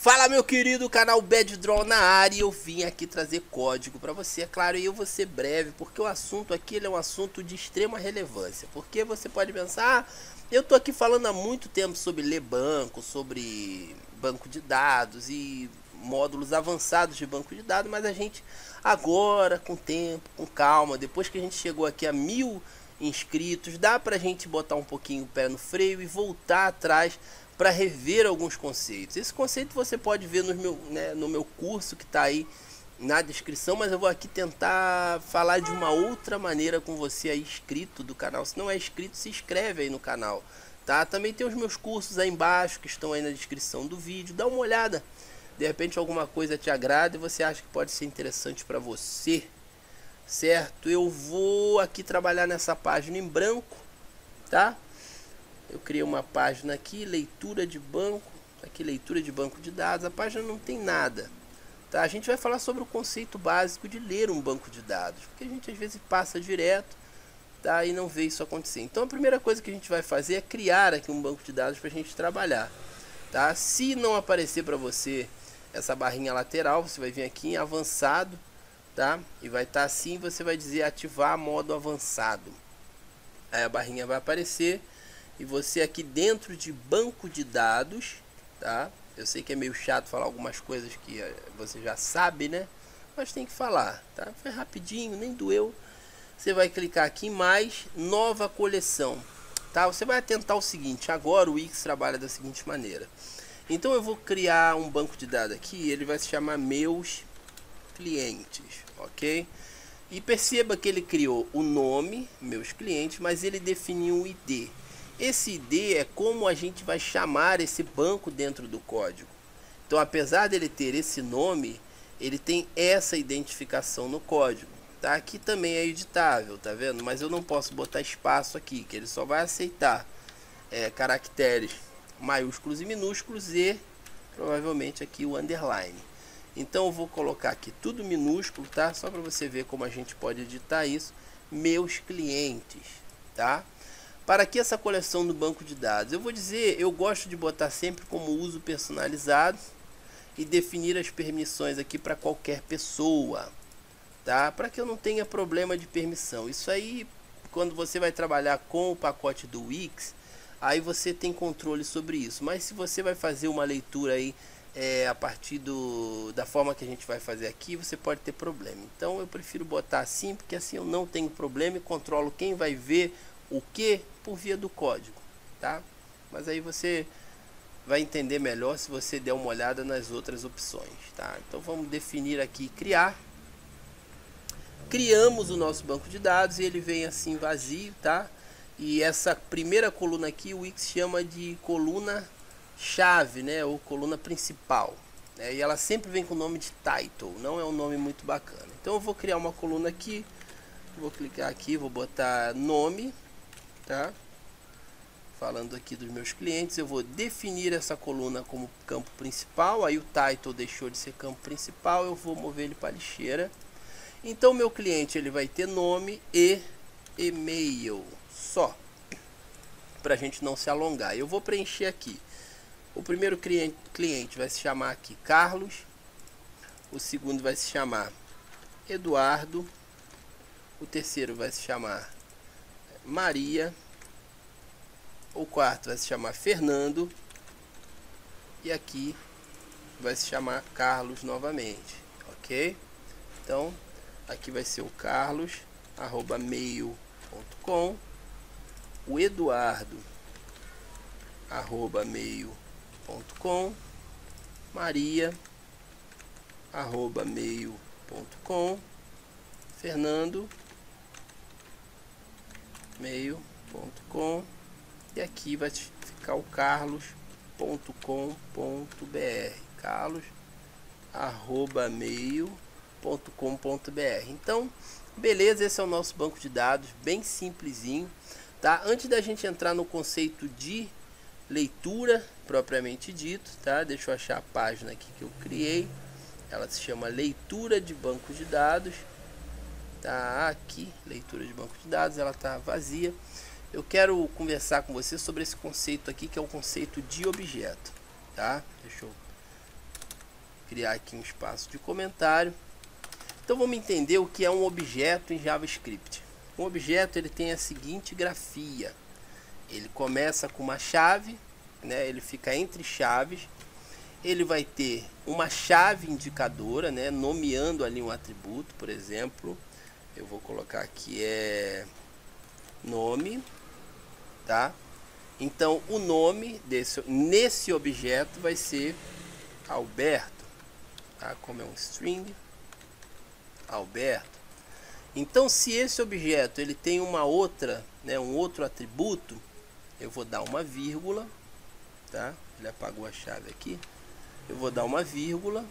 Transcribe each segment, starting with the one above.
Fala, meu querido, canal Bad Draw na área. Eu vim aqui trazer código para você, é claro, e eu vou ser breve, porque o assunto aqui ele é um assunto de extrema relevância. Porque você pode pensar, eu tô aqui falando há muito tempo sobre ler banco, sobre banco de dados e módulos avançados de banco de dados, mas a gente agora, com tempo, com calma, depois que a gente chegou aqui a 1000 inscritos, dá pra gente botar um pouquinho o pé no freio e voltar atrás para rever alguns conceitos. Esse conceito você pode ver no meu curso que está aí na descrição, mas eu vou aqui tentar falar de uma outra maneira com você aí inscrito do canal. Se não é inscrito, se inscreve aí no canal, tá? Também tem os meus cursos aí embaixo que estão aí na descrição do vídeo. Dá uma olhada, de repente alguma coisa te agrada e você acha que pode ser interessante para você, certo? Eu vou aqui trabalhar nessa página em branco, tá? Eu criei uma página aqui, leitura de banco, aqui leitura de banco de dados. A página não tem nada, tá? A gente vai falar sobre o conceito básico de ler um banco de dados, porque a gente às vezes passa direto, tá? E não vê isso acontecer. Então a primeira coisa que a gente vai fazer é criar aqui um banco de dados para a gente trabalhar, tá? Se não aparecer para você essa barrinha lateral, você vai vir aqui em avançado, tá? E vai estar assim, você vai dizer ativar modo avançado. Aí a barrinha vai aparecer. E você aqui dentro de banco de dados, tá? Eu sei que é meio chato falar algumas coisas que você já sabe, né? Mas tem que falar, tá? Foi rapidinho, nem doeu. Você vai clicar aqui em mais, nova coleção, tá? Você vai atentar o seguinte, agora o Wix trabalha da seguinte maneira. Então eu vou criar um banco de dados aqui, ele vai se chamar meus clientes, ok? E perceba que ele criou o nome, meus clientes, mas ele definiu um ID. Esse ID é como a gente vai chamar esse banco dentro do código. Então, apesar dele ter esse nome, ele tem essa identificação no código, tá? Aqui também é editável, tá vendo? Mas eu não posso botar espaço aqui, que ele só vai aceitar caracteres maiúsculos e minúsculos e provavelmente aqui o underline. Então eu vou colocar aqui tudo minúsculo, tá? Só para você ver como a gente pode editar isso. Meus clientes, tá? Para que essa coleção do banco de dados? Eu vou dizer, eu gosto de botar sempre como uso personalizado e definir as permissões aqui para qualquer pessoa, tá? Para que eu não tenha problema de permissão. Isso aí, quando você vai trabalhar com o pacote do Wix, aí você tem controle sobre isso. Mas se você vai fazer uma leitura aí a partir da forma que a gente vai fazer aqui, você pode ter problema. Então eu prefiro botar assim, porque assim eu não tenho problema e controlo quem vai ver o que por via do código, tá? Mas aí você vai entender melhor se você der uma olhada nas outras opções, tá? Então vamos definir aqui criar. Criamos o nosso banco de dados e ele vem assim vazio, tá? E essa primeira coluna aqui o Wix chama de coluna chave, né? Ou coluna principal, né? E ela sempre vem com o nome de title, não é um nome muito bacana. Então eu vou criar uma coluna aqui, vou clicar aqui, vou botar nome, tá? Falando aqui dos meus clientes, eu vou definir essa coluna como campo principal. Aí o title deixou de ser campo principal, eu vou mover ele para a lixeira. Então meu cliente ele vai ter nome e e-mail só, para a gente não se alongar. Eu vou preencher aqui. O primeiro cliente vai se chamar aqui Carlos, o segundo vai se chamar Eduardo, o terceiro vai se chamar Maria, o quarto vai se chamar Fernando e aqui vai se chamar Carlos novamente, ok? Então aqui vai ser o Carlos @mail.com, o Eduardo @mail.com, Maria @mail.com, Fernando mail.com e aqui vai ficar o carlos.com.br, carlos@mail.com.br. Então, beleza, esse é o nosso banco de dados, bem simplesinho, tá? Antes da gente entrar no conceito de leitura propriamente dito, tá? Deixa eu achar a página aqui que eu criei. Ela se chama leitura de banco de dados. Tá aqui, leitura de banco de dados, ela tá vazia. Eu quero conversar com você sobre esse conceito aqui, que é o conceito de objeto, tá? Deixa eu criar aqui um espaço de comentário. Então vamos entender o que é um objeto em JavaScript. Um objeto ele tem a seguinte grafia. Ele começa com uma chave, né? Ele fica entre chaves. Ele vai ter uma chave indicadora, né? Nomeando ali um atributo, por exemplo. Eu vou colocar aqui nome, tá? Então o nome nesse objeto vai ser Alberto, tá? Como é um string, Alberto. Então se esse objeto ele tem uma outra, né, um outro atributo, eu vou dar uma vírgula, tá? Ele apagou a chave aqui. Eu vou dar uma vírgula.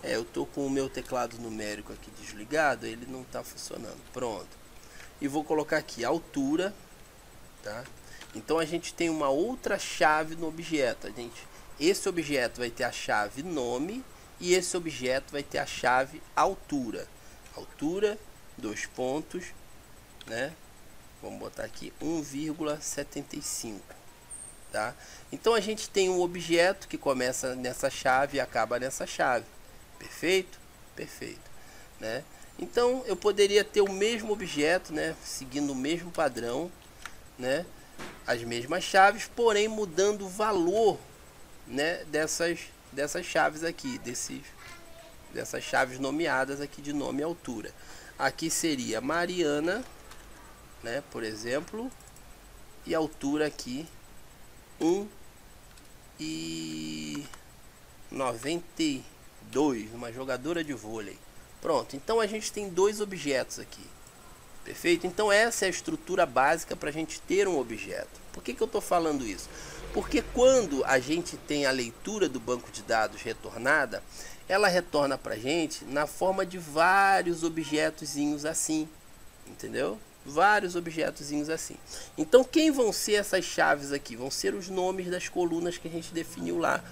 Eu tô com o meu teclado numérico aqui desligado, ele não está funcionando. Pronto. E vou colocar aqui altura, tá? Então a gente tem uma outra chave no objeto. Esse objeto vai ter a chave nome e esse objeto vai ter a chave altura. Altura, 2 pontos, né? Vamos botar aqui 1,75, tá? Então a gente tem um objeto que começa nessa chave e acaba nessa chave. Perfeito? Perfeito, né? Então eu poderia ter o mesmo objeto, né, seguindo o mesmo padrão, né, as mesmas chaves, porém mudando o valor, né, dessas chaves aqui, dessas chaves nomeadas aqui de nome e altura. Aqui seria Mariana, né, por exemplo, e altura aqui 1,92, uma jogadora de vôlei. Pronto, então a gente tem dois objetos aqui. Perfeito? Então essa é a estrutura básica para a gente ter um objeto. Por que eu estou falando isso? Porque quando a gente tem a leitura do banco de dados retornada, ela retorna para a gente na forma de vários objetozinhos assim, entendeu? Vários objetozinhos assim. Então quem vão ser essas chaves aqui? Vão ser os nomes das colunas que a gente definiu lá.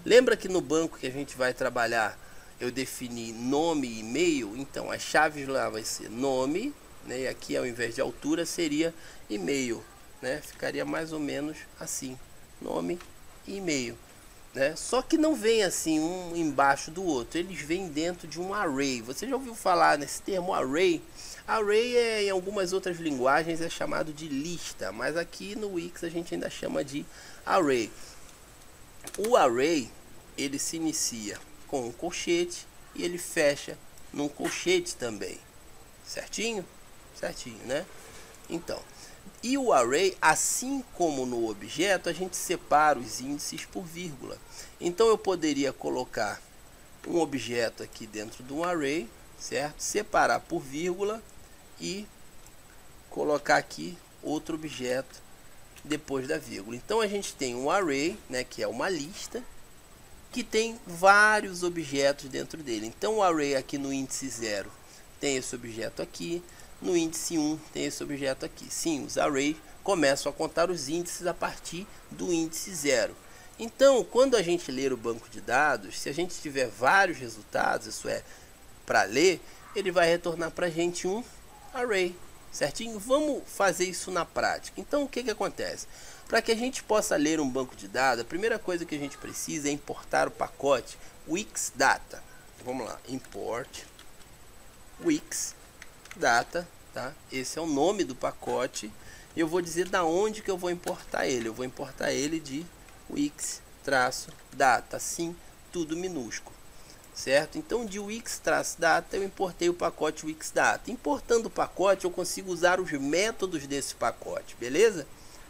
Lembra que no banco que a gente vai trabalhar eu defini nome e e-mail? Então as chaves lá vai ser nome, né? E aqui ao invés de altura seria e-mail, né? Ficaria mais ou menos assim, nome e e-mail, né? Só que não vem assim um embaixo do outro, eles vêm dentro de um array. Você já ouviu falar nesse termo array? Array em algumas outras linguagens é chamado de lista, mas aqui no Wix a gente ainda chama de array. O array ele se inicia com um colchete e ele fecha num colchete também, certinho? Certinho, né? Então, e o array, assim como no objeto, a gente separa os índices por vírgula. Então eu poderia colocar um objeto aqui dentro de um array, certo? Separar por vírgula e colocar aqui outro objeto depois da vírgula. Então a gente tem um array, né, que é uma lista que tem vários objetos dentro dele. Então o array aqui no índice 0 tem esse objeto aqui, no índice 1 tem esse objeto aqui. Sim, os arrays começam a contar os índices a partir do índice 0. Então, quando a gente ler o banco de dados, se a gente tiver vários resultados, isso é, para ler, ele vai retornar para a gente um array, certinho? Vamos fazer isso na prática. Então, o que acontece? Para que a gente possa ler um banco de dados, a primeira coisa que a gente precisa é importar o pacote Wixdata. Vamos lá, import Wixdata, tá? Esse é o nome do pacote. E eu vou dizer da onde que eu vou importar ele. Eu vou importar ele de Wix-data, sim, tudo minúsculo, certo? Então de Wix-data eu importei o pacote Wixdata. Importando o pacote eu consigo usar os métodos desse pacote, beleza?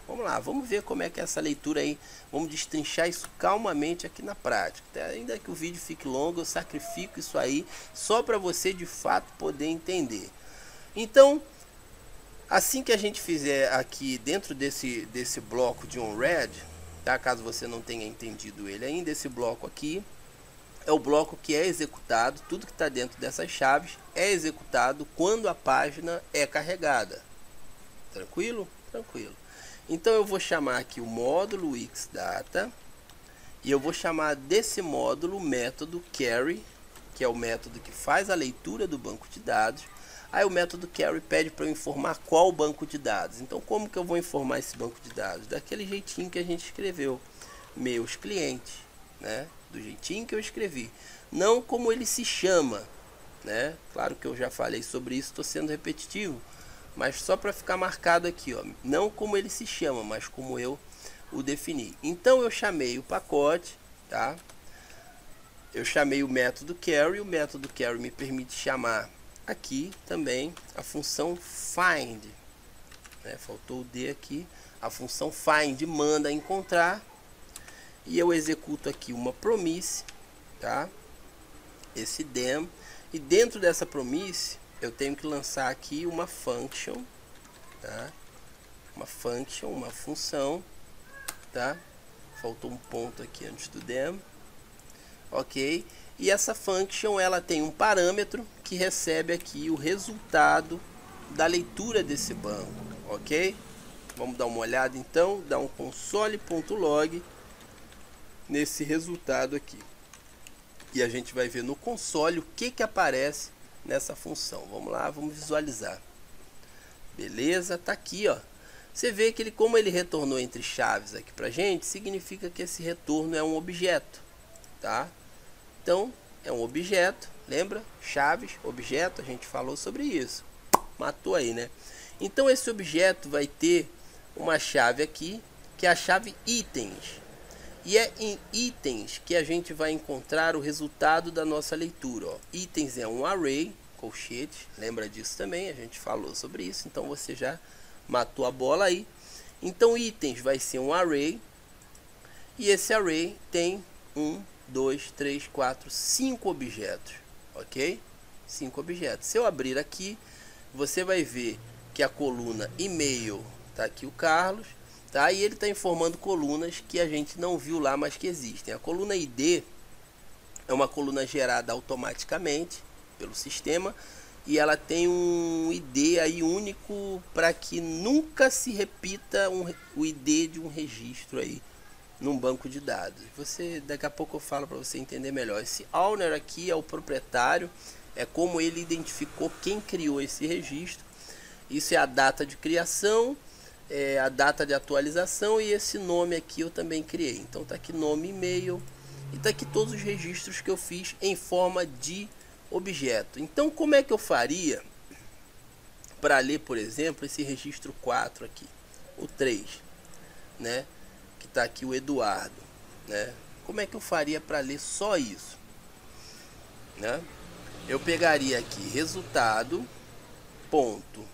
Vamos lá, vamos ver como é que é essa leitura aí. Vamos destrinchar isso calmamente aqui na prática. Ainda que o vídeo fique longo, eu sacrifico isso aí só para você de fato poder entender. Então, assim que a gente fizer aqui dentro desse bloco de onRed, tá? Caso você não tenha entendido ele ainda, esse bloco aqui é o bloco que é executado. Tudo que está dentro dessas chaves é executado quando a página é carregada. Tranquilo? Tranquilo. Então eu vou chamar aqui o módulo Wixdata e eu vou chamar desse módulo o método carry, que é o método que faz a leitura do banco de dados. Aí o método carry pede para eu informar qual banco de dados. Então como que eu vou informar esse banco de dados? Daquele jeitinho que a gente escreveu, meus clientes, né? do jeitinho que eu escrevi, não como ele se chama, né? Claro que eu já falei sobre isso, estou sendo repetitivo, mas só para ficar marcado aqui, ó, não como ele se chama, mas como eu o defini. Então eu chamei o pacote, tá? Eu chamei o método carry, o método carry me permite chamar aqui também a função find, né? Faltou o D aqui. A função find manda encontrar, e eu executo aqui uma promise, tá? Esse dem, e dentro dessa promise eu tenho que lançar aqui uma function, tá? Uma function, uma função, tá? Faltou um ponto aqui antes do dem, ok? E essa function ela tem um parâmetro que recebe aqui o resultado da leitura desse banco, ok? Vamos dar uma olhada então, dar um console.log nesse resultado aqui. E a gente vai ver no console o que aparece nessa função. Vamos lá, vamos visualizar. Beleza, tá aqui, ó. Você vê que como ele retornou entre chaves aqui pra gente, significa que esse retorno é um objeto, tá? Então, é um objeto, lembra? Chaves, objeto, a gente falou sobre isso. Matou aí, né? Então, esse objeto vai ter uma chave aqui, que é a chave itens. E é em itens que a gente vai encontrar o resultado da nossa leitura, ó. Itens é um array, colchete, lembra disso também, a gente falou sobre isso, então você já matou a bola aí. Então, itens vai ser um array, e esse array tem 1, 2, 3, 4, 5 objetos, ok? 5 objetos. Se eu abrir aqui, você vai ver que a coluna e-mail, tá aqui o Carlos, tá? E ele está informando colunas que a gente não viu lá, mas que existem. A coluna ID é uma coluna gerada automaticamente pelo sistema, e ela tem um ID aí único para que nunca se repita o ID de um registro aí num banco de dados. Daqui a pouco eu falo para você entender melhor. Esse owner aqui é o proprietário, é como ele identificou quem criou esse registro. Isso é a data de criação, a data de atualização, e esse nome aqui eu também criei. Então tá aqui nome, e-mail, e tá aqui todos os registros que eu fiz em forma de objeto. Então como é que eu faria para ler, por exemplo, esse registro 4 aqui, o 3, né? Que tá aqui o Eduardo, né? Como é que eu faria para ler só isso, né? Eu pegaria aqui resultado ponto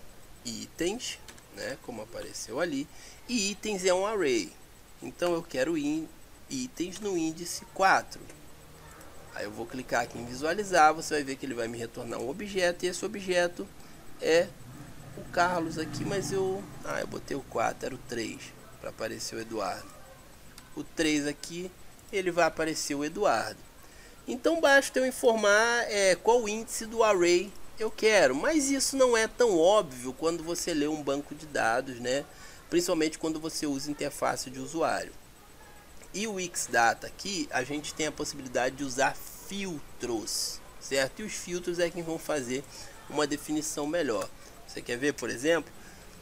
itens, né, como apareceu ali, e itens é um array, então eu quero itens no índice 4. Aí eu vou clicar aqui em visualizar, você vai ver que ele vai me retornar um objeto, e esse objeto é o Carlos aqui, mas eu botei o 4, era o 3 para aparecer o Eduardo. O 3 aqui, ele vai aparecer o Eduardo. Então basta eu informar qual índice do array eu quero, mas isso não é tão óbvio quando você lê um banco de dados, né? Principalmente quando você usa interface de usuário. E o Wixdata aqui, a gente tem a possibilidade de usar filtros, certo? E os filtros é que vão fazer uma definição melhor. Você quer ver, por exemplo?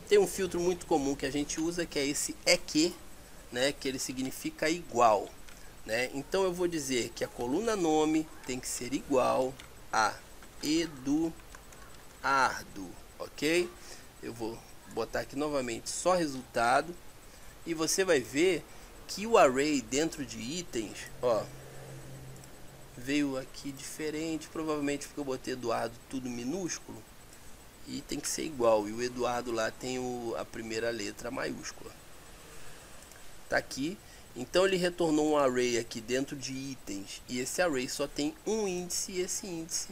Tem um filtro muito comum que a gente usa, que é esse EQ, né? Que ele significa igual, né? Então eu vou dizer que a coluna nome tem que ser igual a Eduardo, ok? Eu vou botar aqui novamente só resultado, e você vai ver que o array dentro de itens, ó, veio aqui diferente, provavelmente porque eu botei Eduardo tudo minúsculo, e tem que ser igual, e o Eduardo lá tem a primeira letra maiúscula. Tá aqui, então ele retornou um array aqui dentro de itens, e esse array só tem um índice, e esse índice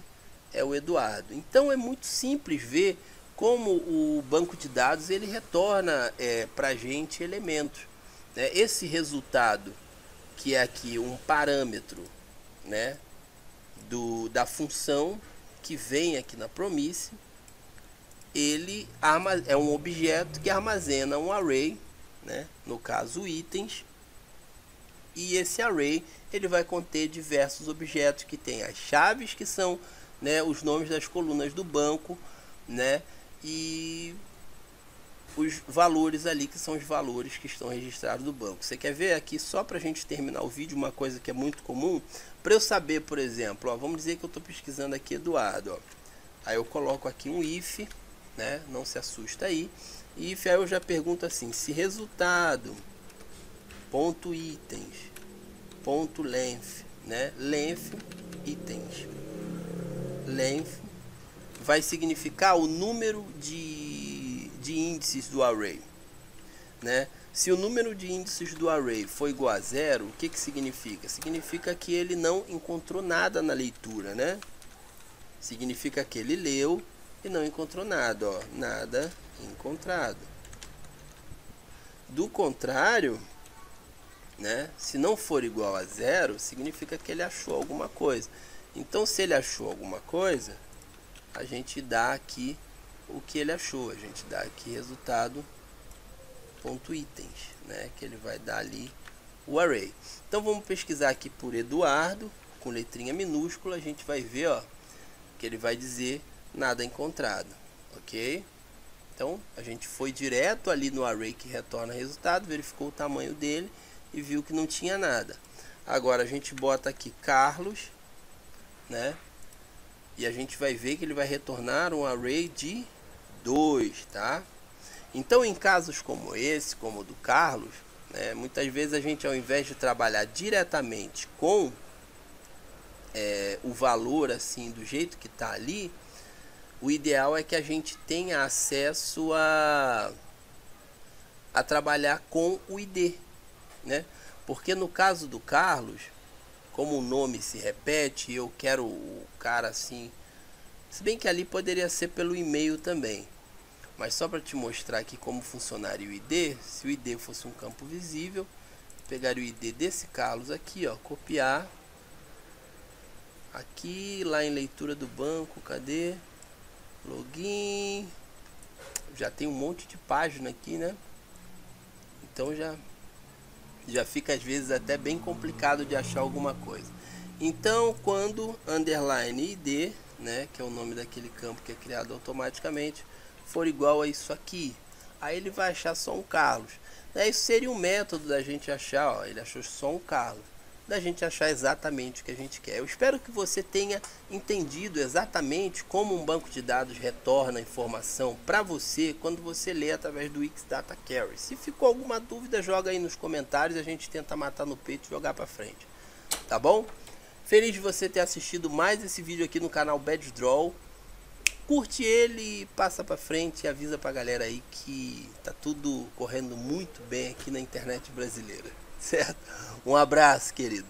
é o Eduardo. Então é muito simples ver como o banco de dados ele retorna para a gente elementos, né? Esse resultado, que é aqui um parâmetro, né, da função que vem aqui na promise, ele é um objeto que armazena um array, né, no caso itens, e esse array ele vai conter diversos objetos que tem as chaves, que são, né, os nomes das colunas do banco, né, e os valores ali, que são os valores que estão registrados do banco. Você quer ver aqui, só para a gente terminar o vídeo, uma coisa que é muito comum, para eu saber, por exemplo, ó, vamos dizer que eu estou pesquisando aqui Eduardo, ó. Aí eu coloco aqui um if, né? Não se assusta aí. If, aí eu já pergunto assim, se resultado, ponto itens, ponto length, né? Length, itens. Length vai significar o número de índices do array, né? Se o número de índices do array for igual a 0, o que que significa? Significa que ele não encontrou nada na leitura, né? Significa que ele leu e não encontrou nada, ó, nada encontrado. Do contrário, né, se não for igual a 0, significa que ele achou alguma coisa. Então, se ele achou alguma coisa, a gente dá aqui o que ele achou. A gente dá aqui resultado ponto itens, né, que ele vai dar ali o array. Então, vamos pesquisar aqui por Eduardo, com letrinha minúscula. A gente vai ver, ó, que ele vai dizer nada encontrado, ok? Então, a gente foi direto ali no array que retorna resultado, verificou o tamanho dele e viu que não tinha nada. Agora, a gente bota aqui Carlos, né? E a gente vai ver que ele vai retornar um array de 2, tá? Então, em casos como esse, como o do Carlos, né, muitas vezes a gente, ao invés de trabalhar diretamente com o valor, assim, do jeito que está ali, o ideal é que a gente tenha acesso a trabalhar com o ID, né? Porque no caso do Carlos, como o nome se repete, eu quero o cara assim, se bem que ali poderia ser pelo e-mail também, mas só para te mostrar aqui como funcionaria o ID, se o ID fosse um campo visível, pegaria o ID desse Carlos aqui, ó, copiar, aqui, lá em leitura do banco, cadê? Login, já tem um monte de página aqui, né? Então já fica às vezes até bem complicado de achar alguma coisa. Então, quando underline id, né, que é o nome daquele campo que é criado automaticamente, for igual a isso aqui, aí ele vai achar só um Carlos. Isso seria um método da gente achar, ó, ele achou só um Carlos, da gente achar exatamente o que a gente quer. Eu espero que você tenha entendido exatamente como um banco de dados retorna informação para você quando você lê através do Wixdata Query. Se ficou alguma dúvida, joga aí nos comentários, a gente tenta matar no peito e jogar para frente, tá bom? Feliz de você ter assistido mais esse vídeo aqui no canal BadgeDraw. Curte ele, passa para frente e avisa pra galera aí que tá tudo correndo muito bem aqui na internet brasileira, certo? Um abraço, querido.